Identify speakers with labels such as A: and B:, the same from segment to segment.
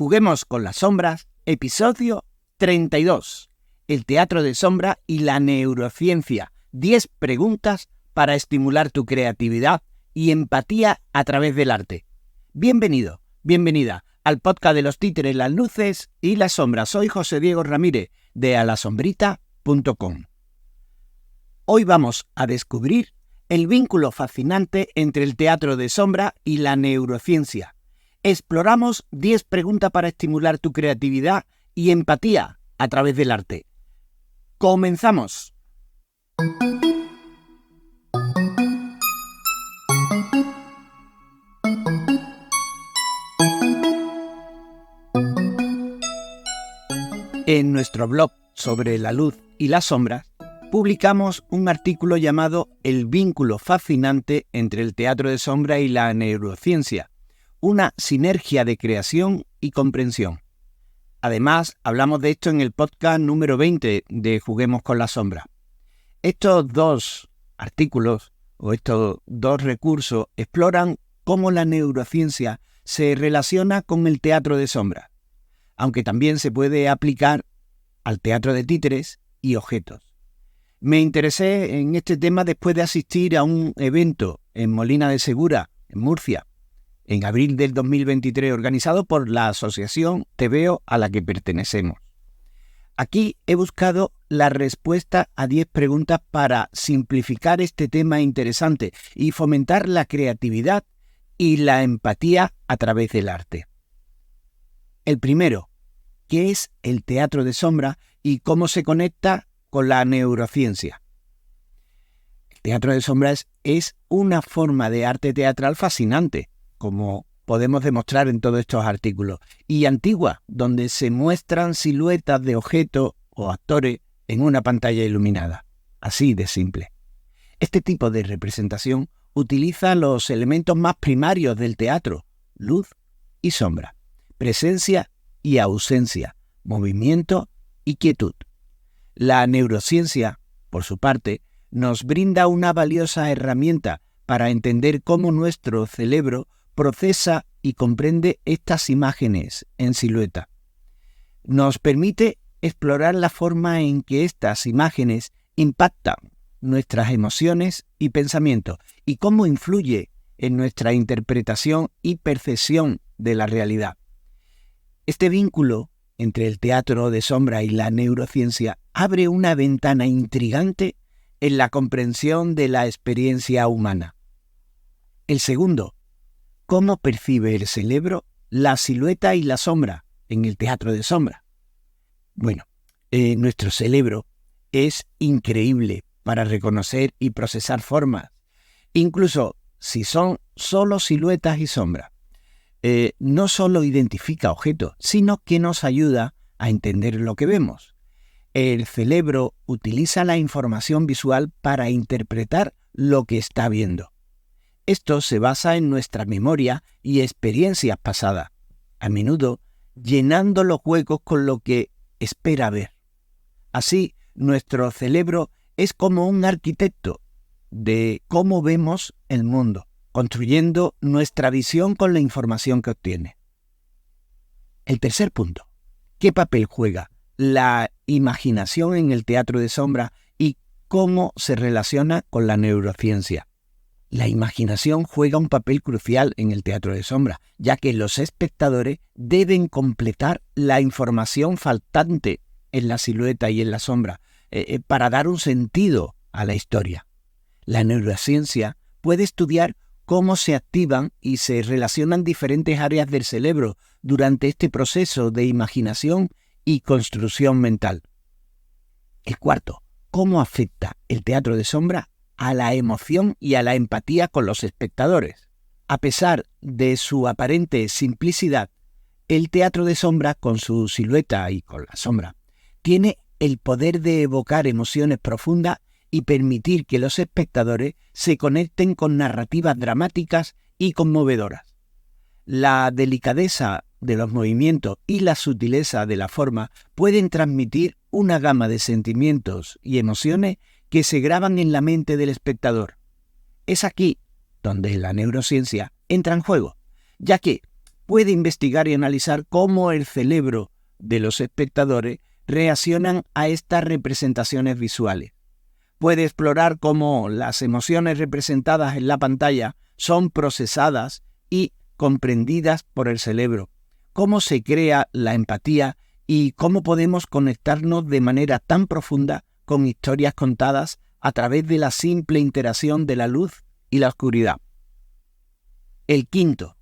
A: Juguemos con las sombras, episodio 32. El teatro de sombra y la neurociencia. 10 preguntas para estimular tu creatividad y empatía a través del arte. Bienvenido, bienvenida al podcast de los títeres, las luces y las sombras. Soy José Diego Ramírez de alasombrita.com. Hoy vamos a descubrir el vínculo fascinante entre el teatro de sombra y la neurociencia. Exploramos 10 preguntas para estimular tu creatividad y empatía a través del arte. ¡Comenzamos! En nuestro blog sobre la luz y las sombras, publicamos un artículo llamado El vínculo fascinante entre el teatro de sombra y la neurociencia, una sinergia de creación y comprensión. Además, hablamos de esto en el podcast número 20 de Juguemos con la sombra. Estos dos artículos o estos dos recursos exploran cómo la neurociencia se relaciona con el teatro de sombra, aunque también se puede aplicar al teatro de títeres y objetos. Me interesé en este tema después de asistir a un evento en Molina de Segura, en Murcia, en abril del 2023, organizado por la asociación Te Veo a la que pertenecemos. Aquí he buscado la respuesta a 10 preguntas para simplificar este tema interesante y fomentar la creatividad y la empatía a través del arte. El primero, ¿qué es el teatro de sombra y cómo se conecta con la neurociencia? El teatro de sombras es una forma de arte teatral fascinante, como podemos demostrar en todos estos artículos, y antigua, donde se muestran siluetas de objetos o actores en una pantalla iluminada. Así de simple. Este tipo de representación utiliza los elementos más primarios del teatro: luz y sombra, presencia y ausencia, movimiento y quietud. La neurociencia, por su parte, nos brinda una valiosa herramienta para entender cómo nuestro cerebro procesa y comprende estas imágenes en silueta. Nos permite explorar la forma en que estas imágenes impactan nuestras emociones y pensamientos y cómo influye en nuestra interpretación y percepción de la realidad. Este vínculo entre el teatro de sombra y la neurociencia abre una ventana intrigante en la comprensión de la experiencia humana. El segundo, ¿cómo percibe el cerebro la silueta y la sombra en el teatro de sombra? Bueno, nuestro cerebro es increíble para reconocer y procesar formas, incluso si son solo siluetas y sombras. No solo identifica objetos, sino que nos ayuda a entender lo que vemos. El cerebro utiliza la información visual para interpretar lo que está viendo. Esto se basa en nuestra memoria y experiencias pasadas, a menudo llenando los huecos con lo que espera ver. Así, nuestro cerebro es como un arquitecto de cómo vemos el mundo, construyendo nuestra visión con la información que obtiene. El tercer punto, ¿qué papel juega la imaginación en el teatro de sombra y cómo se relaciona con la neurociencia? La imaginación juega un papel crucial en el teatro de sombra, ya que los espectadores deben completar la información faltante en la silueta y en la sombra para dar un sentido a la historia. La neurociencia puede estudiar cómo se activan y se relacionan diferentes áreas del cerebro durante este proceso de imaginación y construcción mental. El cuarto, ¿cómo afecta el teatro de sombra a la emoción y a la empatía con los espectadores? A pesar de su aparente simplicidad, el teatro de sombra, con su silueta y con la sombra, tiene el poder de evocar emociones profundas y permitir que los espectadores se conecten con narrativas dramáticas y conmovedoras. La delicadeza de los movimientos y la sutileza de la forma pueden transmitir una gama de sentimientos y emociones que se graban en la mente del espectador. Es aquí donde la neurociencia entra en juego, ya que puede investigar y analizar cómo el cerebro de los espectadores reaccionan a estas representaciones visuales. Puede explorar cómo las emociones representadas en la pantalla son procesadas y comprendidas por el cerebro, cómo se crea la empatía y cómo podemos conectarnos de manera tan profunda con historias contadas a través de la simple interacción de la luz y la oscuridad. El quinto.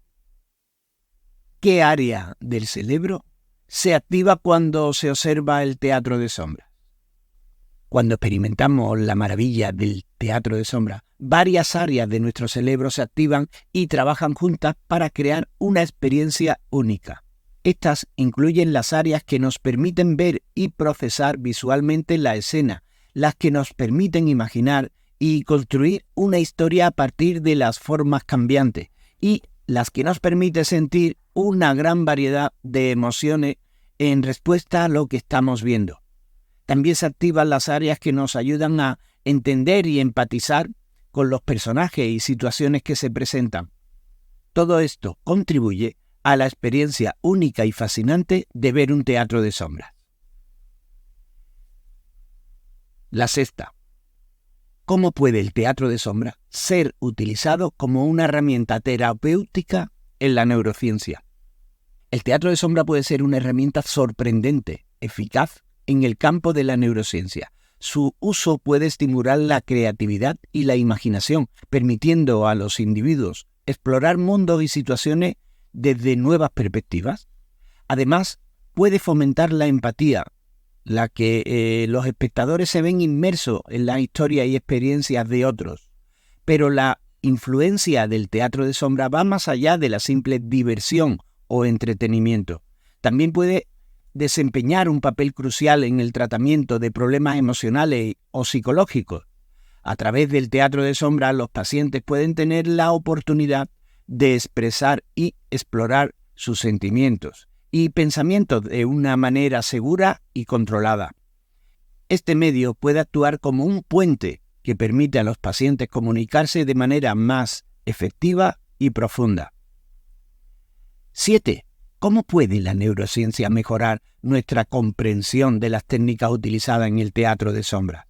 A: ¿Qué área del cerebro se activa cuando se observa el teatro de sombras? Cuando experimentamos la maravilla del teatro de sombras, varias áreas de nuestro cerebro se activan y trabajan juntas para crear una experiencia única. Estas incluyen las áreas que nos permiten ver y procesar visualmente la escena, las que nos permiten imaginar y construir una historia a partir de las formas cambiantes, y las que nos permiten sentir una gran variedad de emociones en respuesta a lo que estamos viendo. También se activan las áreas que nos ayudan a entender y empatizar con los personajes y situaciones que se presentan. Todo esto contribuye a la experiencia única y fascinante de ver un teatro de sombras. La sexta. ¿Cómo puede el teatro de sombras ser utilizado como una herramienta terapéutica en la neurociencia? El teatro de sombra puede ser una herramienta sorprendente, eficaz en el campo de la neurociencia. Su uso puede estimular la creatividad y la imaginación, permitiendo a los individuos explorar mundos y situaciones desde nuevas perspectivas. Además, puede fomentar la empatía, la que los espectadores se ven inmersos en la historia y experiencias de otros. Pero la influencia del teatro de sombra va más allá de la simple diversión o entretenimiento. También puede desempeñar un papel crucial en el tratamiento de problemas emocionales o psicológicos. A través del teatro de sombra, los pacientes pueden tener la oportunidad de expresar y explorar sus sentimientos y pensamientos de una manera segura y controlada. Este medio puede actuar como un puente que permite a los pacientes comunicarse de manera más efectiva y profunda. 7. ¿Cómo puede la neurociencia mejorar nuestra comprensión de las técnicas utilizadas en el teatro de sombras?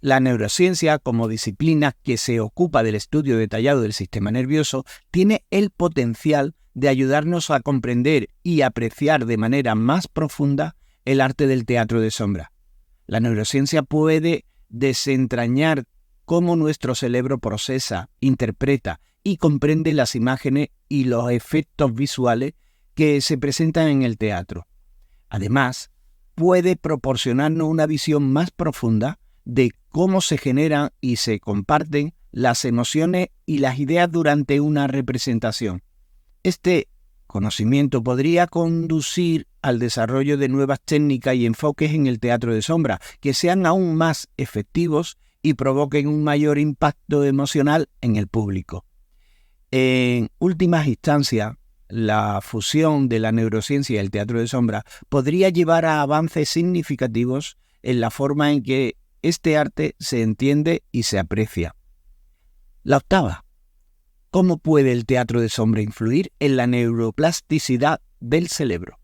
A: La neurociencia, como disciplina que se ocupa del estudio detallado del sistema nervioso, tiene el potencial de ayudarnos a comprender y apreciar de manera más profunda el arte del teatro de sombras. La neurociencia puede desentrañar cómo nuestro cerebro procesa, interpreta y comprende las imágenes y los efectos visuales que se presentan en el teatro. Además, puede proporcionarnos una visión más profunda de cómo se generan y se comparten las emociones y las ideas durante una representación. Este conocimiento podría conducir al desarrollo de nuevas técnicas y enfoques en el teatro de sombra que sean aún más efectivos y provoquen un mayor impacto emocional en el público. En últimas instancias, la fusión de la neurociencia y el teatro de sombra podría llevar a avances significativos en la forma en que este arte se entiende y se aprecia. La octava. ¿Cómo puede el teatro de sombra influir en la neuroplasticidad del cerebro?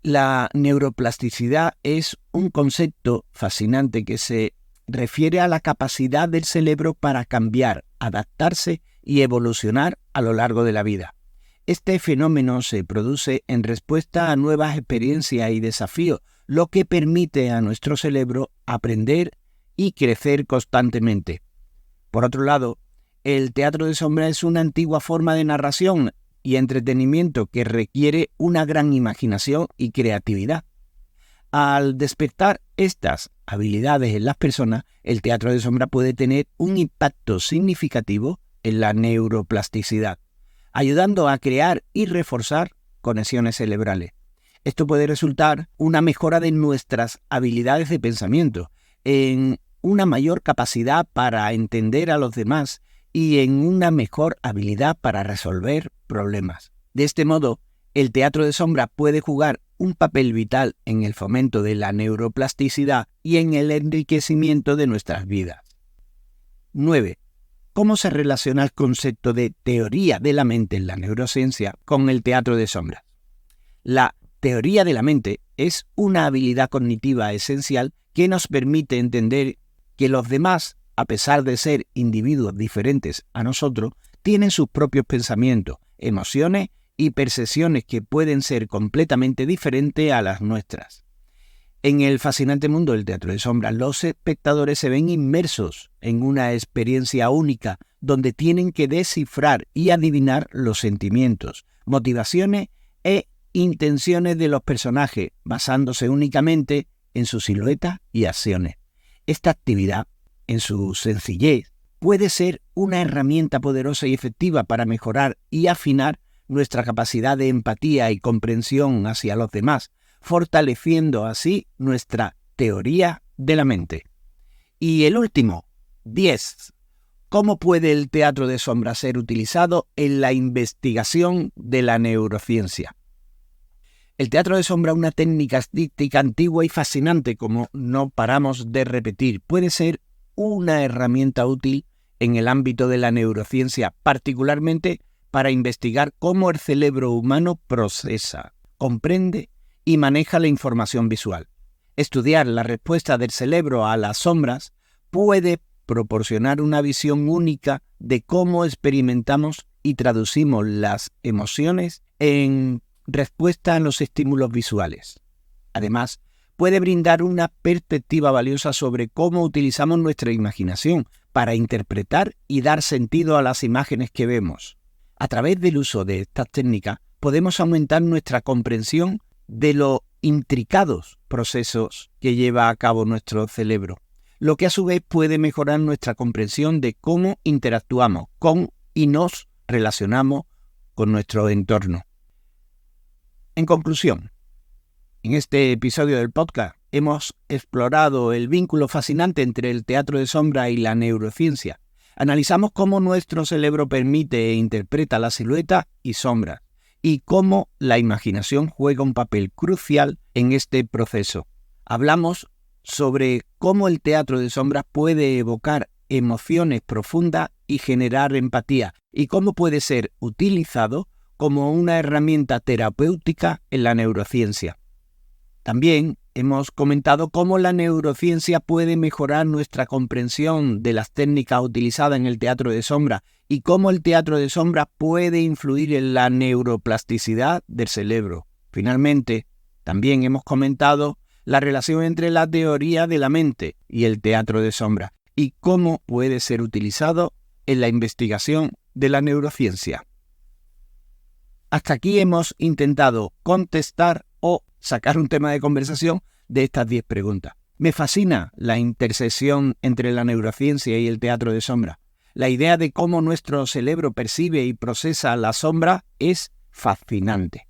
A: La neuroplasticidad es un concepto fascinante que se refiere a la capacidad del cerebro para cambiar, adaptarse y evolucionar a lo largo de la vida. Este fenómeno se produce en respuesta a nuevas experiencias y desafíos, lo que permite a nuestro cerebro aprender y crecer constantemente. Por otro lado, el teatro de sombra es una antigua forma de narración y entretenimiento que requiere una gran imaginación y creatividad. Al despertar estas habilidades en las personas, el teatro de sombra puede tener un impacto significativo en la neuroplasticidad, ayudando a crear y reforzar conexiones cerebrales. Esto puede resultar una mejora de nuestras habilidades de pensamiento, en una mayor capacidad para entender a los demás y en una mejor habilidad para resolver problemas. De este modo, el teatro de sombra puede jugar un papel vital en el fomento de la neuroplasticidad y en el enriquecimiento de nuestras vidas. 9. cómo se relaciona el concepto de teoría de la mente en la neurociencia con el teatro de sombras. La teoría de la mente es una habilidad cognitiva esencial que nos permite entender que los demás, a pesar de ser individuos diferentes a nosotros, tienen sus propios pensamientos, emociones y percepciones que pueden ser completamente diferentes a las nuestras. En el fascinante mundo del teatro de sombras, los espectadores se ven inmersos en una experiencia única donde tienen que descifrar y adivinar los sentimientos, motivaciones e intenciones de los personajes, basándose únicamente en su silueta y acciones. Esta actividad, en su sencillez, puede ser una herramienta poderosa y efectiva para mejorar y afinar nuestra capacidad de empatía y comprensión hacia los demás, fortaleciendo así nuestra teoría de la mente. Y el último, 10. ¿Cómo puede el teatro de sombras ser utilizado en la investigación de la neurociencia? El teatro de sombra es una técnica estética antigua y fascinante, como no paramos de repetir. Puede ser una herramienta útil en el ámbito de la neurociencia, particularmente para investigar cómo el cerebro humano procesa, comprende y maneja la información visual. Estudiar la respuesta del cerebro a las sombras puede proporcionar una visión única de cómo experimentamos y traducimos las emociones en respuesta a los estímulos visuales. Además, puede brindar una perspectiva valiosa sobre cómo utilizamos nuestra imaginación para interpretar y dar sentido a las imágenes que vemos. A través del uso de estas técnicas, podemos aumentar nuestra comprensión de los intricados procesos que lleva a cabo nuestro cerebro, lo que a su vez puede mejorar nuestra comprensión de cómo interactuamos con y nos relacionamos con nuestro entorno. En conclusión, en este episodio del podcast hemos explorado el vínculo fascinante entre el teatro de sombra y la neurociencia. Analizamos cómo nuestro cerebro permite e interpreta la silueta y sombras, y cómo la imaginación juega un papel crucial en este proceso. Hablamos sobre cómo el teatro de sombras puede evocar emociones profundas y generar empatía, y cómo puede ser utilizado como una herramienta terapéutica en la neurociencia. También hemos comentado cómo la neurociencia puede mejorar nuestra comprensión de las técnicas utilizadas en el teatro de sombra y cómo el teatro de sombra puede influir en la neuroplasticidad del cerebro. Finalmente, también hemos comentado la relación entre la teoría de la mente y el teatro de sombra y cómo puede ser utilizado en la investigación de la neurociencia. Hasta aquí hemos intentado contestar o sacar un tema de conversación de estas 10 preguntas. Me fascina la intersección entre la neurociencia y el teatro de sombra. La idea de cómo nuestro cerebro percibe y procesa la sombra es fascinante.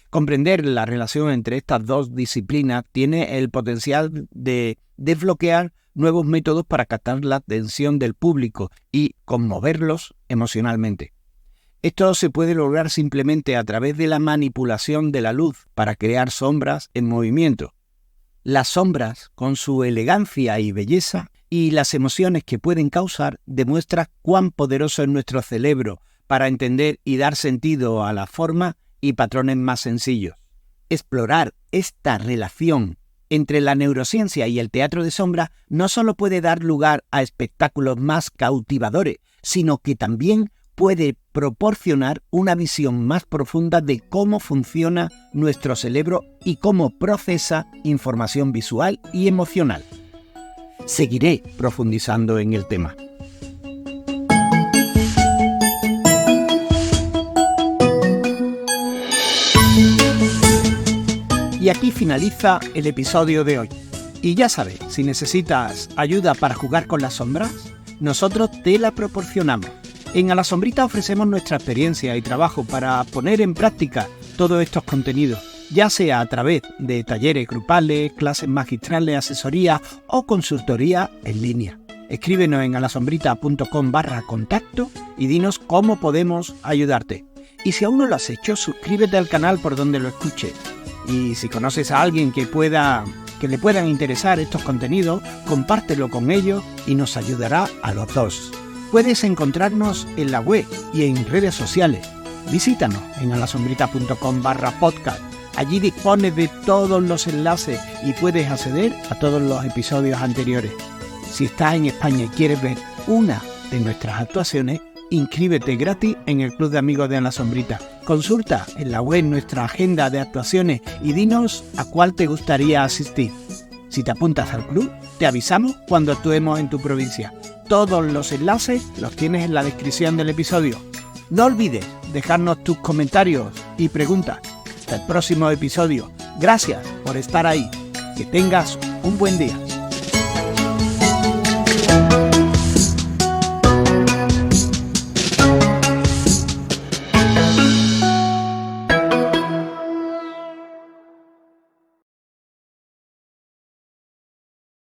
A: Comprender la relación entre estas dos disciplinas tiene el potencial de desbloquear nuevos métodos para captar la atención del público y conmoverlos emocionalmente. Esto se puede lograr simplemente a través de la manipulación de la luz para crear sombras en movimiento. Las sombras, con su elegancia y belleza, y las emociones que pueden causar, demuestran cuán poderoso es nuestro cerebro para entender y dar sentido a la forma y patrones más sencillos. Explorar esta relación entre la neurociencia y el teatro de sombra no solo puede dar lugar a espectáculos más cautivadores, sino que también puede proporcionar una visión más profunda de cómo funciona nuestro cerebro y cómo procesa información visual y emocional. Seguiré profundizando en el tema. Y aquí finaliza el episodio de hoy. Y ya sabes, si necesitas ayuda para jugar con las sombras, nosotros te la proporcionamos. En A la Sombrita ofrecemos nuestra experiencia y trabajo para poner en práctica todos estos contenidos, ya sea a través de talleres grupales, clases magistrales, asesoría o consultoría en línea. Escríbenos en alasombrita.com/contacto y dinos cómo podemos ayudarte. Y si aún no lo has hecho, suscríbete al canal por donde lo escuches. Y si conoces a alguien que le puedan interesar estos contenidos, compártelo con ellos y nos ayudará a los dos. Puedes encontrarnos en la web y en redes sociales. Visítanos en alasombrita.com/podcast. Allí dispones de todos los enlaces y puedes acceder a todos los episodios anteriores. Si estás en España y quieres ver una de nuestras actuaciones, inscríbete gratis en el Club de Amigos de Ana Sombrita. Consulta en la web nuestra agenda de actuaciones y dinos a cuál te gustaría asistir. Si te apuntas al club, te avisamos cuando actuemos en tu provincia. Todos los enlaces los tienes en la descripción del episodio. No olvides dejarnos tus comentarios y preguntas. Hasta el próximo episodio. Gracias por estar ahí. Que tengas un buen día.